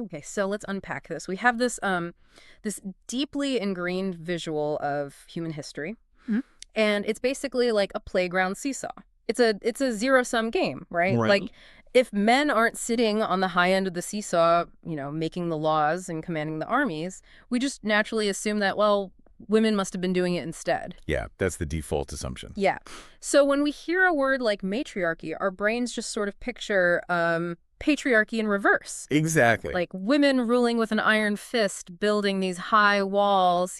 Okay, so let's unpack this. We have this deeply ingrained visual of human history, Mhm. and it's basically like a playground seesaw. It's a zero-sum game, right? Right. Like if men aren't sitting on the high end of the seesaw, making the laws and commanding the armies, we just naturally assume that, well, women must have been doing it instead. Yeah, that's the default assumption. Yeah. So when we hear a word like matriarchy, our brains just sort of picture patriarchy in reverse. Exactly. Like women ruling with an iron fist, building these high walls,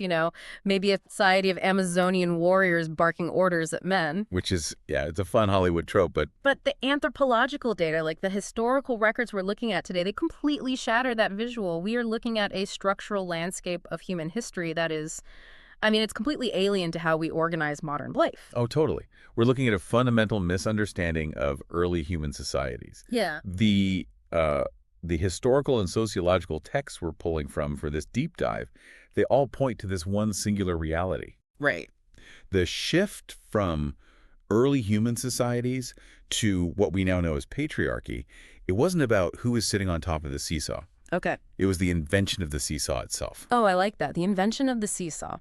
maybe a society of Amazonian warriors barking orders at men. Which is, yeah, it's a fun Hollywood trope, but But the anthropological data, like the historical records we're looking at today, they completely shatter that visual. We are looking at a structural landscape of human history that is, it's completely alien to how we organize modern life. oh, totally. We're looking at a fundamental misunderstanding of early human societies. Yeah. The historical and sociological texts we're pulling from for this deep dive, they all point to this one singular reality. Right. The shift from early human societies to what we now know as patriarchy, it wasn't about who was sitting on top of the seesaw. Okay. It was the invention of the seesaw itself. Oh, I like that. The invention of the seesaw,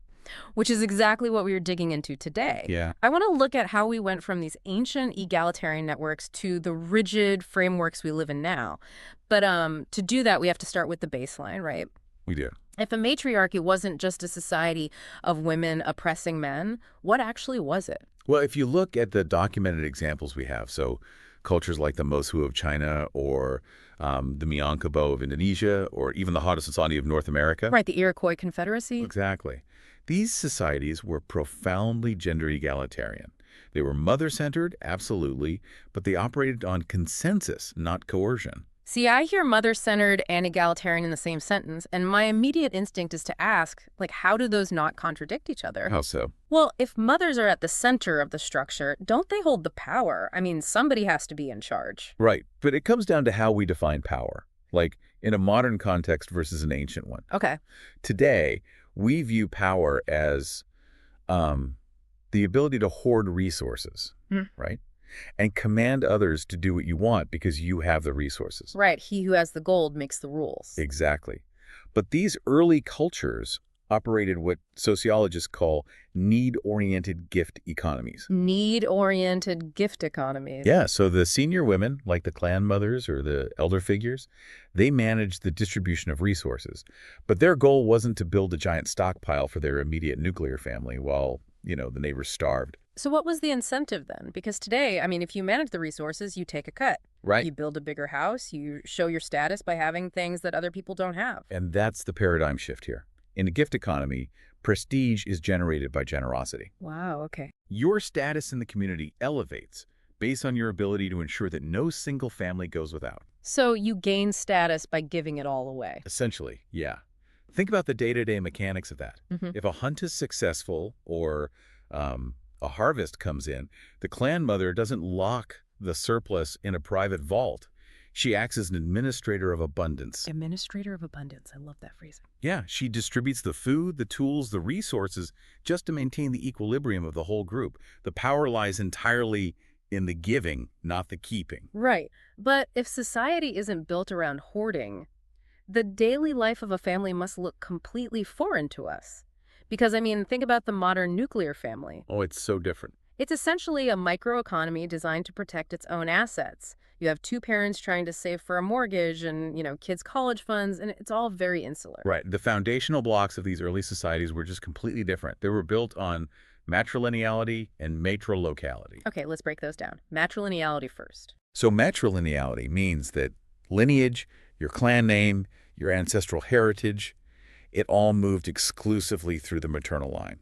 which is exactly what we were digging into today. Yeah. I want to look at how we went from these ancient egalitarian networks to the rigid frameworks we live in now. But to do that, we have to start with the baseline, right? We do. If a matriarchy wasn't just a society of women oppressing men, what actually was it? Well, if you look at the documented examples we have, so cultures like the Mosu of China or the Minangkabau of Indonesia or even the Haudenosaunee of North America. Right, the Iroquois Confederacy? Exactly. These societies were profoundly gender egalitarian. They were mother-centered, absolutely, but they operated on consensus, not coercion. See, I hear mother-centered and egalitarian in the same sentence, and my immediate instinct is to ask, like, how do those not contradict each other? How so? Well, if mothers are at the center of the structure, don't they hold the power? Somebody has to be in charge. Right, but it comes down to how we define power, like in a modern context versus an ancient one. Okay. Today, we view power as the ability to hoard resources, right? And command others to do what you want because you have the resources. Right, he who has the gold makes the rules. Exactly. But these early cultures operated what sociologists call need-oriented gift economies. Need-oriented gift economies. Yeah, so the senior women, like the clan mothers or the elder figures, they managed the distribution of resources. But their goal wasn't to build a giant stockpile for their immediate nuclear family while, the neighbors starved. So what was the incentive then? Because today, if you manage the resources, you take a cut. Right. You build a bigger house, you show your status by having things that other people don't have. And that's the paradigm shift here. In a gift economy, prestige is generated by generosity. Wow, okay. Your status in the community elevates based on your ability to ensure that no single family goes without. So you gain status by giving it all away. Essentially, yeah. Think about the day-to-day mechanics of that. If a hunt is successful or a harvest comes in, the clan mother doesn't lock the surplus in a private vault. She acts as an administrator of abundance. Administrator of abundance. I love that phrasing. Yeah, she distributes the food, the tools, the resources just to maintain the equilibrium of the whole group. The power lies entirely in the giving, not the keeping. Right. But if society isn't built around hoarding, the daily life of a family must look completely foreign to us. Because, think about the modern nuclear family. Oh, it's so different. It's essentially a microeconomy designed to protect its own assets. You have two parents trying to save for a mortgage and, kids' college funds, and it's all very insular. Right. The foundational blocks of these early societies were just completely different. They were built on matrilineality and matrilocality. Okay, let's break those down. Matrilineality first. So matrilineality means that lineage, your clan name, your ancestral heritage, it all moved exclusively through the maternal line.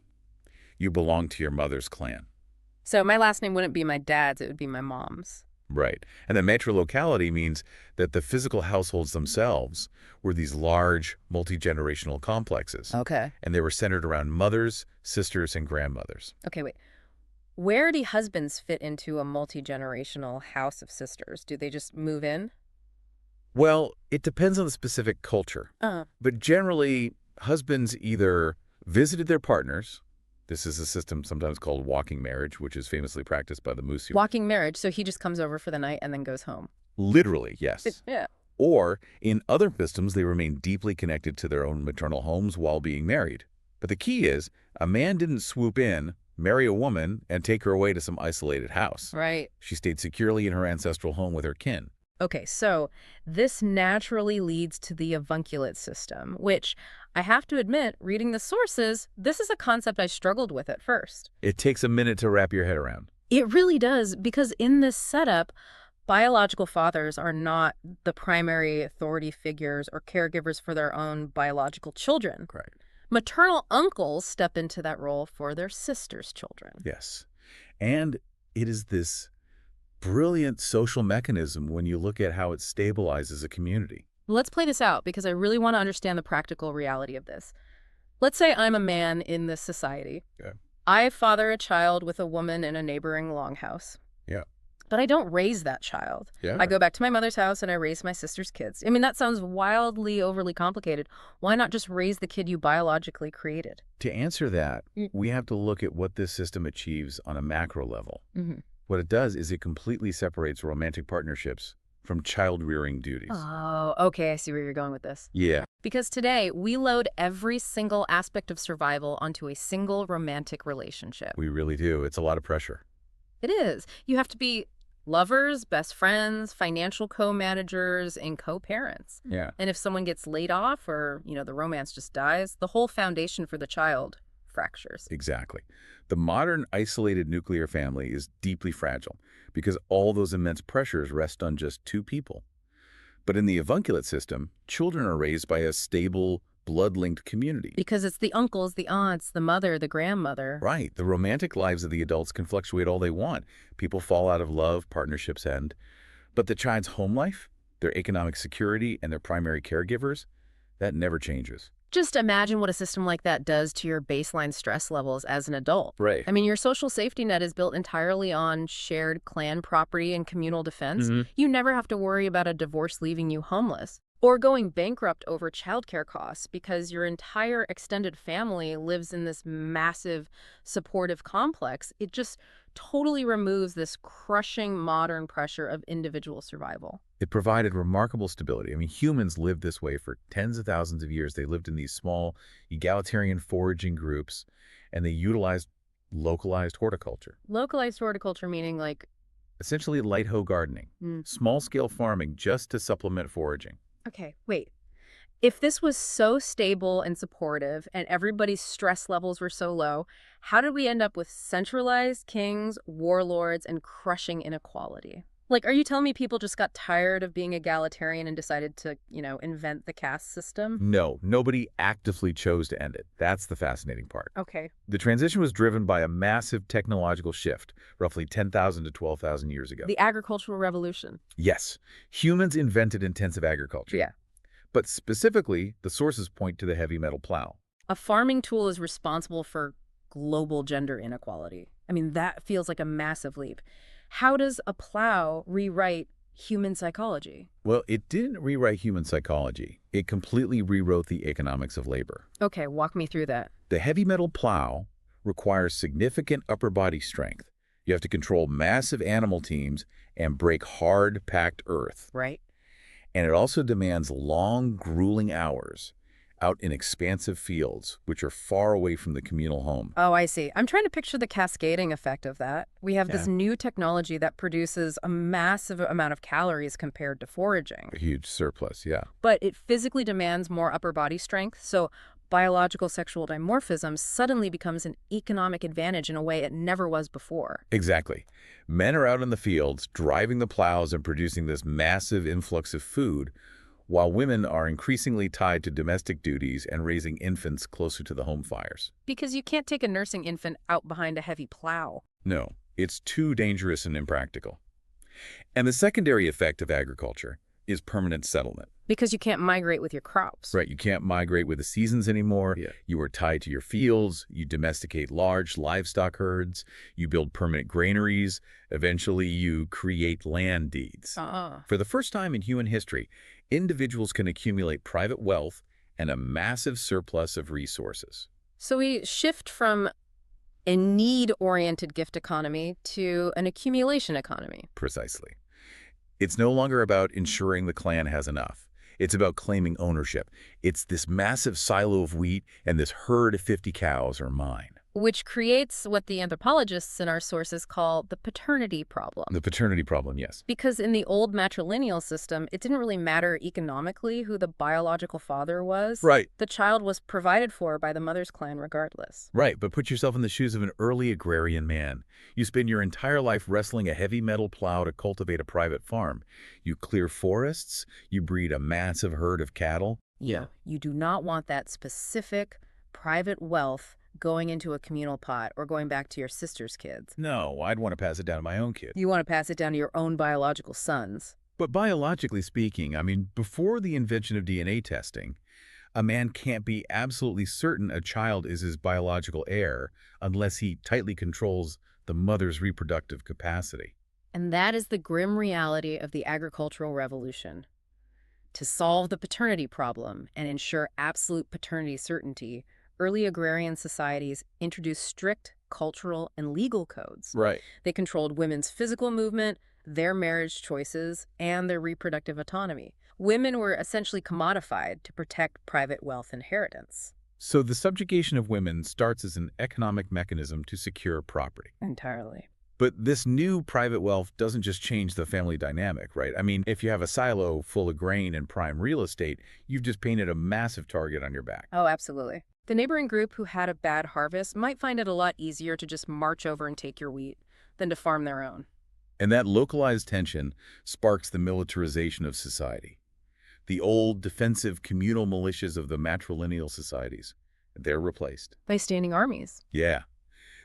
You belong to your mother's clan. So my last name wouldn't be my dad's, it would be my mom's. Right. And then matrilocality means that the physical households themselves were these large, multi-generational complexes. Okay. And they were centered around mothers, sisters, and grandmothers. Okay, wait. Where do husbands fit into a multi-generational house of sisters? Do they just move in? Well, it depends on the specific culture. But generally, husbands either visited their partners. This is a system sometimes called walking marriage, which is famously practiced by the Musu. Walking marriage, so he just comes over for the night and then goes home. Literally, yes. Yeah. Or, in other systems, they remain deeply connected to their own maternal homes while being married. But the key is, a man didn't swoop in, marry a woman, and take her away to some isolated house. Right. She stayed securely in her ancestral home with her kin. Okay, so this naturally leads to the avunculate system, which I have to admit, reading the sources, this is a concept I struggled with at first. It takes a minute to wrap your head around. It really does, because in this setup, biological fathers are not the primary authority figures or caregivers for their own biological children. Right. Maternal uncles step into that role for their sisters' children. Yes. And it is this brilliant social mechanism when you look at how it stabilizes a community. Let's play this out because I really want to understand the practical reality of this. Let's say I'm a man in this society. Okay. I father a child with a woman in a neighboring longhouse. Yeah. But I don't raise that child. Yeah. I go back to my mother's house and I raise my sister's kids. I mean, that sounds wildly overly complicated. Why not just raise the kid you biologically created? To answer that, we have to look at what this system achieves on a macro level. Mm-hmm. What it does is it completely separates romantic partnerships from child-rearing duties. Oh, okay. I see where you're going with this. Yeah. Because today, we load every single aspect of survival onto a single romantic relationship. We really do. It's a lot of pressure. It is. You have to be lovers, best friends, financial co-managers, and co-parents. Yeah. And if someone gets laid off or, the romance just dies, the whole foundation for the child fractures. Exactly. The modern isolated nuclear family is deeply fragile because all those immense pressures rest on just two people. But in the avunculate system, children are raised by a stable, blood-linked community. Because it's the uncles, the aunts, the mother, the grandmother. Right. The romantic lives of the adults can fluctuate all they want. People fall out of love, partnerships end. But the child's home life, their economic security, and their primary caregivers, that never changes. Just imagine what a system like that does to your baseline stress levels as an adult. Right. I mean, your social safety net is built entirely on shared clan property and communal defense. You never have to worry about a divorce leaving you homeless or going bankrupt over childcare costs because your entire extended family lives in this massive supportive complex. It just totally removes this crushing modern pressure of individual survival. It provided remarkable stability. I mean, humans lived this way for tens of thousands of years. They lived in these small, egalitarian foraging groups, and they utilized localized horticulture. Localized horticulture meaning like... Essentially light hoe gardening, small-scale farming just to supplement foraging. Okay, wait. If this was so stable and supportive and everybody's stress levels were so low, how did we end up with centralized kings, warlords, and crushing inequality? Like, are you telling me people just got tired of being egalitarian and decided to, invent the caste system? No, nobody actively chose to end it. That's the fascinating part. Okay. The transition was driven by a massive technological shift, roughly 10,000 to 12,000 years ago. The agricultural revolution. Yes, humans invented intensive agriculture. Yeah. But specifically, the sources point to the heavy metal plow. A farming tool is responsible for global gender inequality. I mean, that feels like a massive leap. How does a plow rewrite human psychology? Well, it didn't rewrite human psychology. It completely rewrote the economics of labor. Okay, walk me through that. The heavy metal plow requires significant upper body strength. You have to control massive animal teams and break hard, packed earth. Right. And it also demands long, grueling hours out in expansive fields, which are far away from the communal home. Oh, I see. I'm trying to picture the cascading effect of that. We have this new technology that produces a massive amount of calories compared to foraging. A huge surplus, yeah. But it physically demands more upper body strength, so biological sexual dimorphism suddenly becomes an economic advantage in a way it never was before. Exactly. Men are out in the fields, driving the plows and producing this massive influx of food, while women are increasingly tied to domestic duties and raising infants closer to the home fires. Because you can't take a nursing infant out behind a heavy plow. No, it's too dangerous and impractical. And the secondary effect of agriculture is permanent settlement. Because you can't migrate with your crops. Right, you can't migrate with the seasons anymore. Yeah. You are tied to your fields. You domesticate large livestock herds. You build permanent granaries. Eventually, you create land deeds. For the first time in human history, individuals can accumulate private wealth and a massive surplus of resources. So we shift from a need-oriented gift economy to an accumulation economy. Precisely. It's no longer about ensuring the clan has enough. It's about claiming ownership. It's this massive silo of wheat and this herd of 50 cows are mine. Which creates what the anthropologists in our sources call the paternity problem. The paternity problem, yes. Because in the old matrilineal system, it didn't really matter economically who the biological father was. Right. The child was provided for by the mother's clan regardless. Right, but put yourself in the shoes of an early agrarian man. You spend your entire life wrestling a heavy metal plow to cultivate a private farm. You clear forests, you breed a massive herd of cattle. Yeah. You do not want that specific private wealth going into a communal pot or going back to your sister's kids. No, I'd want to pass it down to my own kid. You want to pass it down to your own biological sons. But biologically speaking, before the invention of DNA testing, a man can't be absolutely certain a child is his biological heir unless he tightly controls the mother's reproductive capacity. And that is the grim reality of the agricultural revolution. To solve the paternity problem and ensure absolute paternity certainty, early agrarian societies introduced strict cultural and legal codes. Right. They controlled women's physical movement, their marriage choices, and their reproductive autonomy. Women were essentially commodified to protect private wealth inheritance. So the subjugation of women starts as an economic mechanism to secure property. Entirely. But this new private wealth doesn't just change the family dynamic, right? If you have a silo full of grain and prime real estate, you've just painted a massive target on your back. Oh, absolutely. The neighboring group who had a bad harvest might find it a lot easier to just march over and take your wheat than to farm their own. And that localized tension sparks the militarization of society. The old defensive communal militias of the matrilineal societies, they're replaced. By standing armies. Yeah.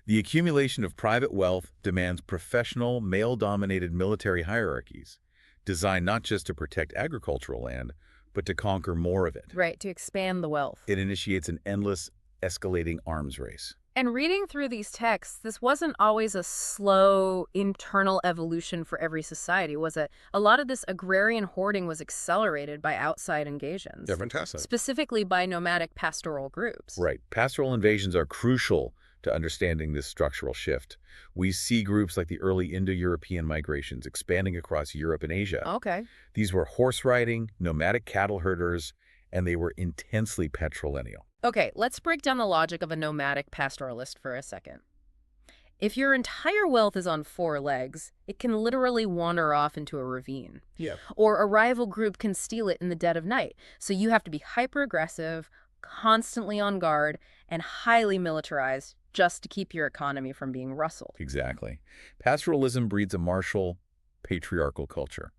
The accumulation of private wealth demands professional, male-dominated military hierarchies, designed not just to protect agricultural land, but to conquer more of it. Right, to expand the wealth. It initiates an endless, escalating arms race. And reading through these texts, this wasn't always a slow internal evolution for every society, was it? A lot of this agrarian hoarding was accelerated by outside invasions. Yeah, fantastic. Specifically by nomadic pastoral groups. Right. Pastoral invasions are crucial to understanding this structural shift. We see groups like the early Indo-European migrations expanding across Europe and Asia. Okay. These were horse-riding, nomadic cattle herders, and they were intensely patrilineal. Okay, let's break down the logic of a nomadic pastoralist for a second. If your entire wealth is on four legs, it can literally wander off into a ravine. Yeah. Or a rival group can steal it in the dead of night. So you have to be hyper-aggressive, constantly on guard, and highly militarized just to keep your economy from being rustled. Exactly. Pastoralism breeds a martial, patriarchal culture.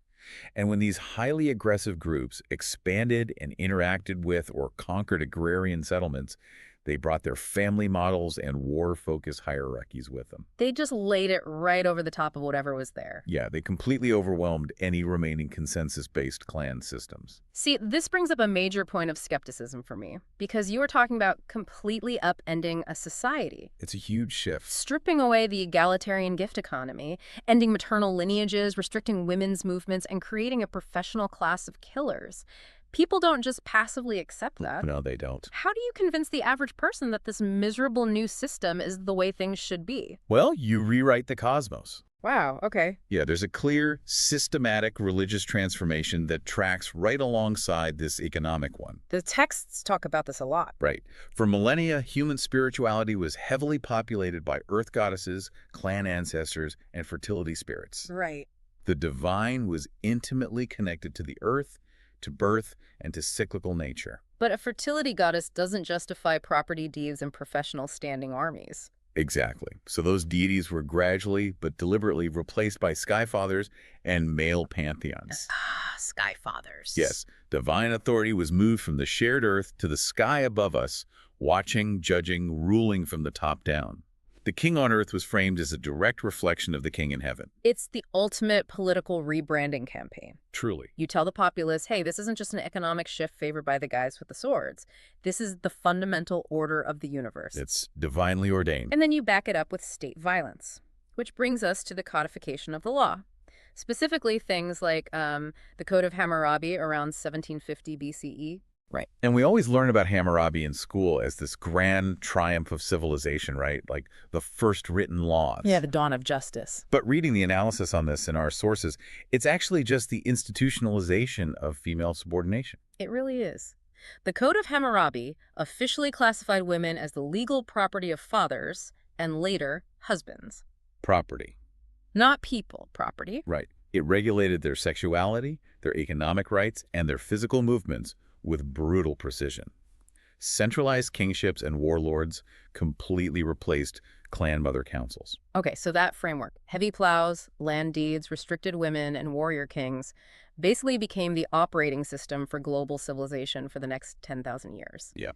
And when these highly aggressive groups expanded and interacted with or conquered agrarian settlements, they brought their family models and war-focused hierarchies with them. They just laid it right over the top of whatever was there. Yeah, they completely overwhelmed any remaining consensus-based clan systems. See, this brings up a major point of skepticism for me, because you are talking about completely upending a society. It's a huge shift. Stripping away the egalitarian gift economy, ending maternal lineages, restricting women's movements, and creating a professional class of killers. People don't just passively accept that. No, they don't. How do you convince the average person that this miserable new system is the way things should be? Well, you rewrite the cosmos. Wow, okay. Yeah, there's a clear, systematic religious transformation that tracks right alongside this economic one. The texts talk about this a lot. Right. For millennia, human spirituality was heavily populated by earth goddesses, clan ancestors, and fertility spirits. Right. The divine was intimately connected to the earth, to birth, and to cyclical nature. But a fertility goddess doesn't justify property deeds and professional standing armies. Exactly. So those deities were gradually but deliberately replaced by sky fathers and male pantheons. Sky fathers. Yes, divine authority was moved from the shared earth to the sky above us, watching, judging, ruling from the top down. The king on earth was framed as a direct reflection of the king in heaven. It's the ultimate political rebranding campaign. Truly. You tell the populace, hey, this isn't just an economic shift favored by the guys with the swords. This is the fundamental order of the universe. It's divinely ordained. And then you back it up with state violence, which brings us to the codification of the law. Specifically, things like the Code of Hammurabi around 1750 BCE. Right. And we always learn about Hammurabi in school as this grand triumph of civilization, right? Like the first written Yeah, laws. the dawn of justice. But reading the analysis on this in our sources, it's actually just the institutionalization of female subordination. It really is. The Code of Hammurabi officially classified women as the legal property of fathers and later husbands. Property, Not people property. right. It regulated their sexuality, their economic rights, and their physical movements with brutal precision. Centralized kingships and warlords completely replaced clan mother councils. Okay, so that framework, heavy plows, land deeds, restricted women, and warrior kings, basically became the operating system for global civilization for the next 10,000 years. Yeah.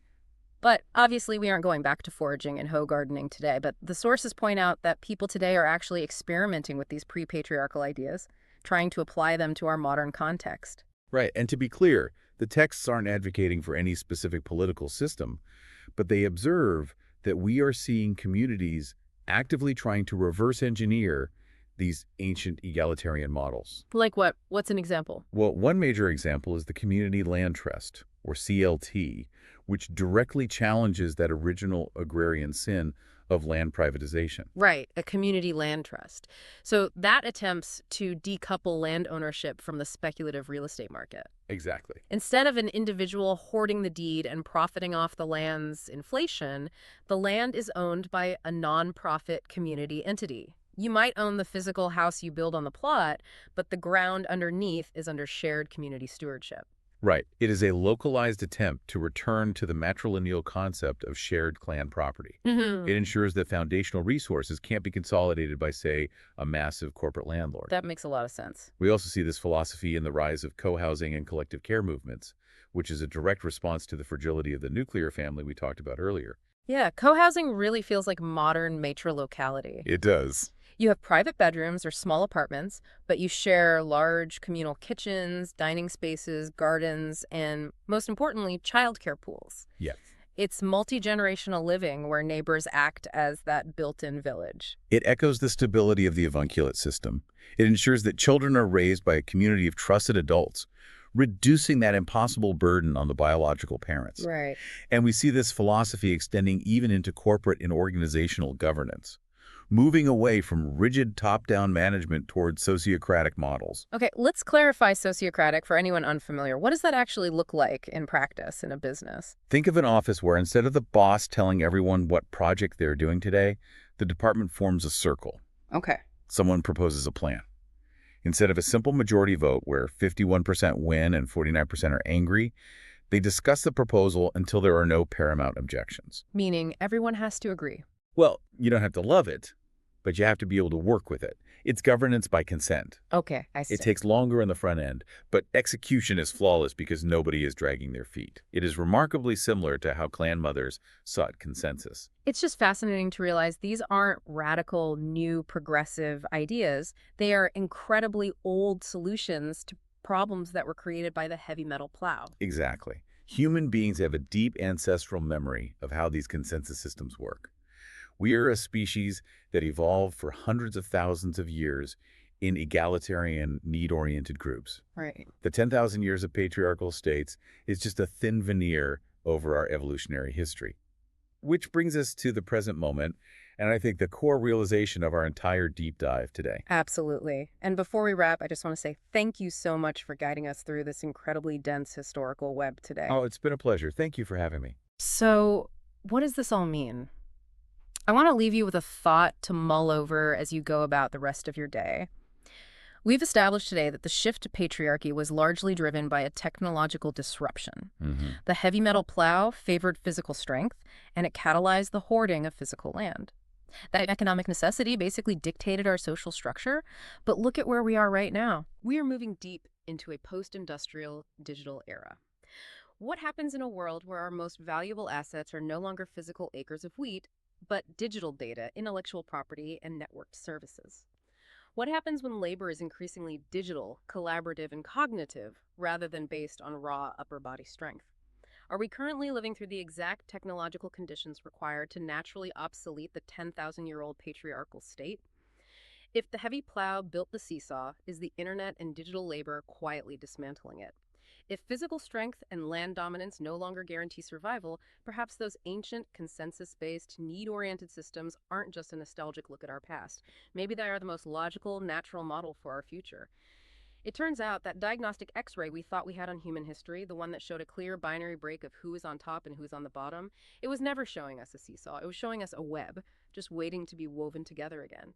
But obviously, we aren't going back to foraging and hoe gardening today, but the sources point out that people today are actually experimenting with these pre-patriarchal ideas, trying to apply them to our modern context. Right, and to be clear, the texts aren't advocating for any specific political system, but they observe that we are seeing communities actively trying to reverse engineer these ancient egalitarian models. Like what? What's an example? Well, one major example is the Community Land Trust, or CLT, which directly challenges that original agrarian sin of land privatization. Right, a community land trust. So that attempts to decouple land ownership from the speculative real estate market. Exactly. Instead of an individual hoarding the deed and profiting off the land's inflation, the land is owned by a nonprofit community entity. You might own the physical house you build on the plot, but the ground underneath is under shared community stewardship. Right. It is a localized attempt to return to the matrilineal concept of shared clan property. It ensures that foundational resources can't be consolidated by, say, a massive corporate landlord. That makes a lot of sense. We also see this philosophy in the rise of co-housing and collective care movements, which is a direct response to the fragility of the nuclear family we talked about earlier. Yeah, co-housing really feels like modern matrilocality. It does. You have private bedrooms or small apartments, but you share large communal kitchens, dining spaces, gardens, and most importantly, childcare pools. Yes. It's multi-generational living where neighbors act as that built-in village. It echoes the stability of the avunculate system. It ensures that children are raised by a community of trusted adults, reducing that impossible burden on the biological parents. Right. And we see this philosophy extending even into corporate and organizational governance, moving away from rigid top-down management towards sociocratic models. Okay, let's clarify sociocratic for anyone unfamiliar. What does that actually look like in practice in a business? Think of an office where instead of the boss telling everyone what project they're doing today, the department forms a circle. Okay. Someone proposes a plan. Instead of a simple majority vote where 51% win and 49% are angry, they discuss the proposal until there are no paramount objections. Meaning everyone has to agree. Well, you don't have to love it, but you have to be able to work with it. It's governance by consent. Okay, I see. It takes longer on the front end, but execution is flawless because nobody is dragging their feet. It is remarkably similar to how clan mothers sought consensus. It's just fascinating to realize these aren't radical, new, progressive ideas. They are incredibly old solutions to problems that were created by the heavy metal plow. Exactly. Human beings have a deep ancestral memory of how these consensus systems work. We are a species that evolved for hundreds of thousands of years in egalitarian, need-oriented groups. Right. The 10,000 years of patriarchal states is just a thin veneer over our evolutionary history. Which brings us to the present moment, and I think the core realization of our entire deep dive today. Absolutely. And before we wrap, I just want to say thank you so much for guiding us through this incredibly dense historical web today. Oh, it's been a pleasure. Thank you for having me. So, what does this all mean? I want to leave you with a thought to mull over as you go about the rest of your day. We've established today that the shift to patriarchy was largely driven by a technological disruption. The heavy metal plow favored physical strength, and it catalyzed the hoarding of physical land. That economic necessity basically dictated our social structure, but look at where we are right now. We are moving deep into a post-industrial digital era. What happens in a world where our most valuable assets are no longer physical acres of wheat, but digital data, intellectual property, and networked services? What happens when labor is increasingly digital, collaborative, and cognitive, rather than based on raw upper body strength? Are we currently living through the exact technological conditions required to naturally obsolete the 10,000-year-old patriarchal state? If the heavy plow built the seesaw, is the internet and digital labor quietly dismantling it? If physical strength and land dominance no longer guarantee survival, perhaps those ancient, consensus-based, need-oriented systems aren't just a nostalgic look at our past. Maybe they are the most logical, natural model for our future. It turns out that diagnostic X-ray we thought we had on human history, the one that showed a clear binary break of who is on top and who's on the bottom, it was never showing us a seesaw. It was showing us a web, just waiting to be woven together again.